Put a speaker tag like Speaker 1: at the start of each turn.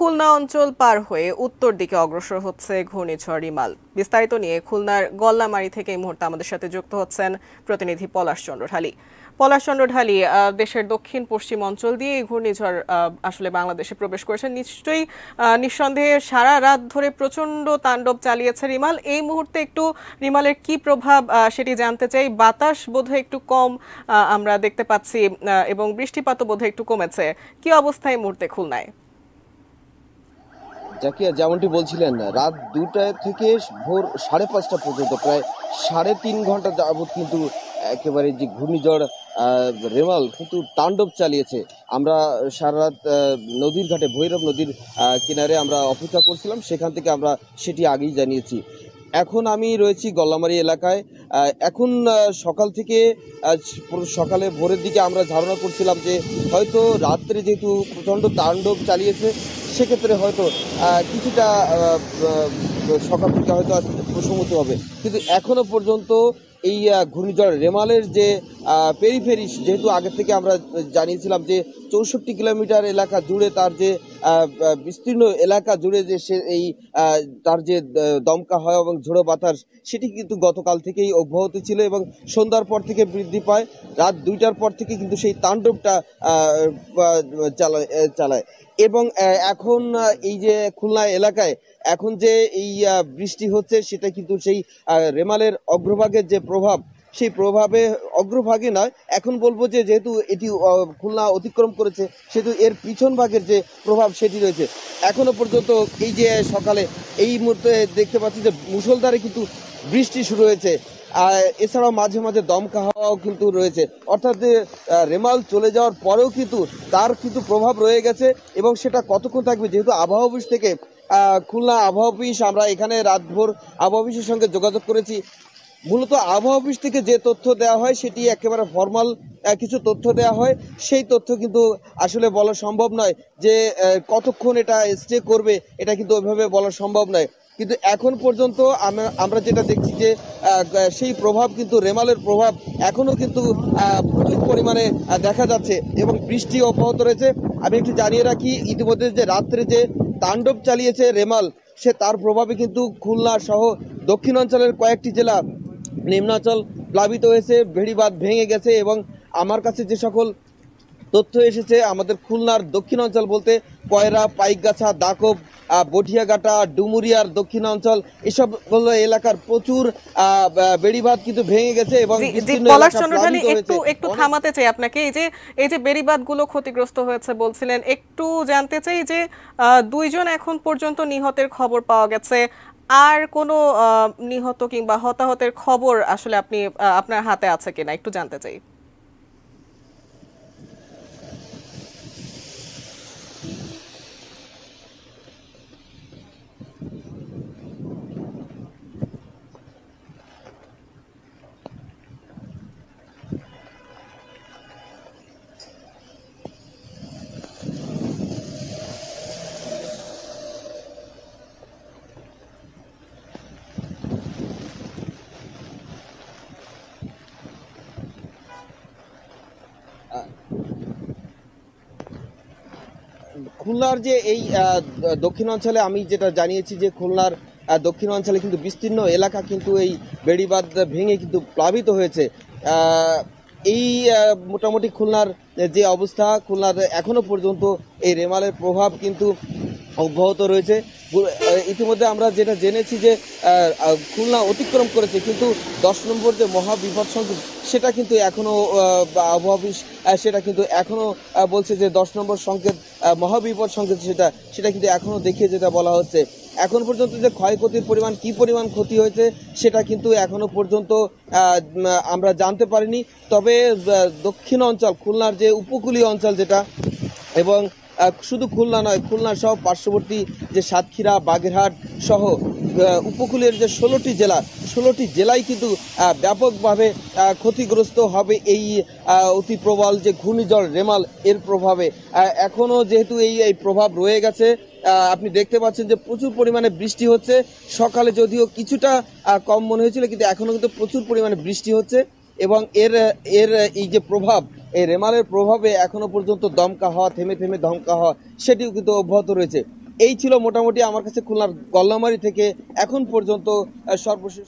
Speaker 1: খুলনা অঞ্চল পার হয়ে উত্তর দিকে অগ্রসর হচ্ছে ঘূর্ণিঝড় রিমাল। বিস্তারিত নিয়ে খুলনার গল্লামারী থেকে এই মুহূর্তে আমাদের সাথে যুক্ত হচ্ছেন প্রতিনিধি পলাশ চন্দ্র ঢালী। দেশের দক্ষিণ পশ্চিম অঞ্চল দিয়ে এই ঘূর্ণিঝড় আসলে বাংলাদেশে প্রবেশ করেছে। নিঃসন্দেহে সারা রাত ধরে প্রচন্ড তাণ্ডব চালিয়েছে রিমাল। এই মুহূর্তে একটু রিমালের কি প্রভাব সেটি জানতে চাই। বাতাস বোধহয় একটু কম আমরা দেখতে পাচ্ছি এবং বৃষ্টিপাতও বোধহয় একটু কমেছে। কি অবস্থা এই মুহূর্তে খুলনায়?
Speaker 2: জাকিয়া, যেমনটি বলছিলেন, রাত 2টা থেকে ভোর 5:30 পর্যন্ত প্রায় 3.5 ঘন্টা যাবৎ কিন্তু একেবারে যে ঘূর্ণিঝড় রেমাল কিন্তু তাণ্ডব চালিয়েছে। আমরা সারা রাত নদীর ঘাটে, ভৈরব নদীর কিনারে আমরা অপেক্ষা করছিলাম। সেখান থেকে আমরা সেটি আগেই জানিয়েছি। এখন আমি রয়েছি গল্লামারী এলাকায়। এখন সকাল থেকে সকালে ভোরের দিকে আমরা ধারণা করছিলাম যে হয়তো রাত্রে যেহেতু প্রচণ্ড তাণ্ডব চালিয়েছে, সেক্ষেত্রে হয়তো কিছুটা সকাল থেকে হয়তো প্রশমিত হবে। কিন্তু এখনো পর্যন্ত এই ঘূর্ণিঝড় রেমালের যে পেরিফেরি, যেহেতু আগে থেকে আমরা জানিয়েছিলাম যে 64 কিলোমিটার এলাকা জুড়ে তার যে বিস্তীর্ণ এলাকা জুড়ে যে সে এই তার যে দমকা হয় এবং ঝোড়ো বাতাস, সেটি কিন্তু গতকাল থেকেই অব্যাহত ছিল এবং সন্ধ্যার পর থেকে বৃদ্ধি পায়। রাত 2টার পর থেকে কিন্তু সেই তাণ্ডবটা চালায় এবং এখন এই যে খুলনা এলাকায় এখন যে এই বৃষ্টি হচ্ছে, সেটা কিন্তু সেই রেমালের অগ্রভাগের যে প্রভাব, সেই প্রভাবে অগ্রভাগে নয়, এখন বলবো যে যেহেতু এটি খুলনা অতিক্রম করেছে, সেহেতু এর পিছন ভাগের যে প্রভাব সেটি রয়েছে। এখনো পর্যন্ত এই যে সকালে এই মুহূর্তে দেখতে পাচ্ছি যে মুষলধারে কিন্তু বৃষ্টি শুরু হয়েছে। এছাড়াও মাঝে মাঝে দমকা হাওয়াও কিন্তু রয়েছে। অর্থাৎ রেমাল চলে যাওয়ার পরেও কিন্তু তার কিন্তু প্রভাব রয়ে গেছে এবং সেটা কতক্ষণ থাকবে, যেহেতু আবহাওয়া অফিস থেকে খুলনা আবহাওয়া অফিস, আমরা এখানে রাতভর আবহাওয়া অফিসের সঙ্গে যোগাযোগ করেছি। মূলত আবহাওয়া অফিস থেকে যে তথ্য দেওয়া হয় সেটি একেবারে ফর্মাল কিছু তথ্য দেওয়া হয়। সেই তথ্য কিন্তু আসলে বলা সম্ভব নয় যে কতক্ষণ এটা স্টে করবে, এটা কিন্তু ওইভাবে বলা সম্ভব নয়। কিন্তু এখন পর্যন্ত আমরা যেটা দেখছি যে সেই প্রভাব কিন্তু রেমালের প্রভাব এখনো কিন্তু প্রচুর পরিমাণে দেখা যাচ্ছে এবং বৃষ্টি অব্যাহত রয়েছে। আমি একটু জানিয়ে রাখি, ইতিমধ্যে যে রাত্রে যে তাণ্ডব চালিয়েছে রেমাল, সে তার প্রভাবে কিন্তু খুলনা সহ দক্ষিণাঞ্চলের কয়েকটি জেলা নিম্নাঞ্চল প্লাবিত হয়েছে, বেড়িবাঁধ ভেঙে গেছে এবং আমার কাছে যে সকল তথ্য এসেছে, আমাদের খুলনার দক্ষিণাঞ্চল বলতে কয়রা, পাইকগাছা, দাকব, বটিয়াঘাটা, ডুমুরিয়ার দক্ষিণাঞ্চল, এসব এলাকার প্রচুর বেড়িবাঁধ কিন্তু ভেঙে গেছে এবং
Speaker 1: একটু থামাতে চাই আপনাকে। এই যে বেড়িবাঁধগুলো ক্ষতিগ্রস্ত হয়েছে বলছিলেন, একটু জানতে চাই যে 2 জন এখন পর্যন্ত নিহতের খবর পাওয়া গেছে। আর কোনো নিহত কিংবা হতাহতের খবর আসলে আপনার হাতে আছে কিনা একটু জানতে চাই।
Speaker 2: খুলনার যে এই দক্ষিণাঞ্চলে আমি যেটা জানিয়েছি যে খুলনার দক্ষিণাঞ্চলে কিন্তু বিস্তীর্ণ এলাকা কিন্তু এই বেড়িবাঁধ ভেঙে কিন্তু প্লাবিত হয়েছে। এই মোটামুটি খুলনার যে অবস্থা, খুলনার এখনো পর্যন্ত এই রেমালের প্রভাব কিন্তু অব্যাহত রয়েছে। ইতিমধ্যে আমরা যেটা জেনেছি যে খুলনা অতিক্রম করেছে, কিন্তু 10 নম্বর যে মহাবিপদ সংকেত, সেটা কিন্তু এখনো আবহাওয়া অফিস সেটা কিন্তু এখনো বলছে যে 10 নম্বর সংকেত, মহাবিপদ সংকেত, সেটা কিন্তু এখনো দেখিয়ে যেটা বলা হচ্ছে। এখন পর্যন্ত যে ক্ষয়ক্ষতির পরিমাণ, কি পরিমাণ ক্ষতি হয়েছে, সেটা কিন্তু এখনো পর্যন্ত আমরা জানতে পারিনি। তবে দক্ষিণ অঞ্চল, খুলনার যে উপকূলীয় অঞ্চল যেটা, এবং শুধু খুলনা নয়, খুলনা সহ পার্শ্ববর্তী যে সাতক্ষীরা, বাগেরহাট সহ উপকূলের যে 16টি জেলায় কিন্তু ব্যাপকভাবে ক্ষতিগ্রস্ত হবে এই অতি প্রবল যে ঘূর্ণিঝড় রেমাল এর প্রভাবে। এখনো যেহেতু এই প্রভাব রয়ে গেছে, আপনি দেখতে পাচ্ছেন যে প্রচুর পরিমাণে বৃষ্টি হচ্ছে। সকালে যদিও কিছুটা কম মনে হয়েছিল, কিন্তু এখনো কিন্তু প্রচুর পরিমাণে বৃষ্টি হচ্ছে এবং এর এই যে প্রভাব, এই রেমালের প্রভাবে এখনো পর্যন্ত দমকা হওয়া, থেমে থেমে দমকা হওয়া, সেটিও কিন্তু অব্যাহত রয়েছে। এই ছিল মোটামুটি আমার কাছে খুলনার গল্লামারী থেকে এখন পর্যন্ত সর্বশেষ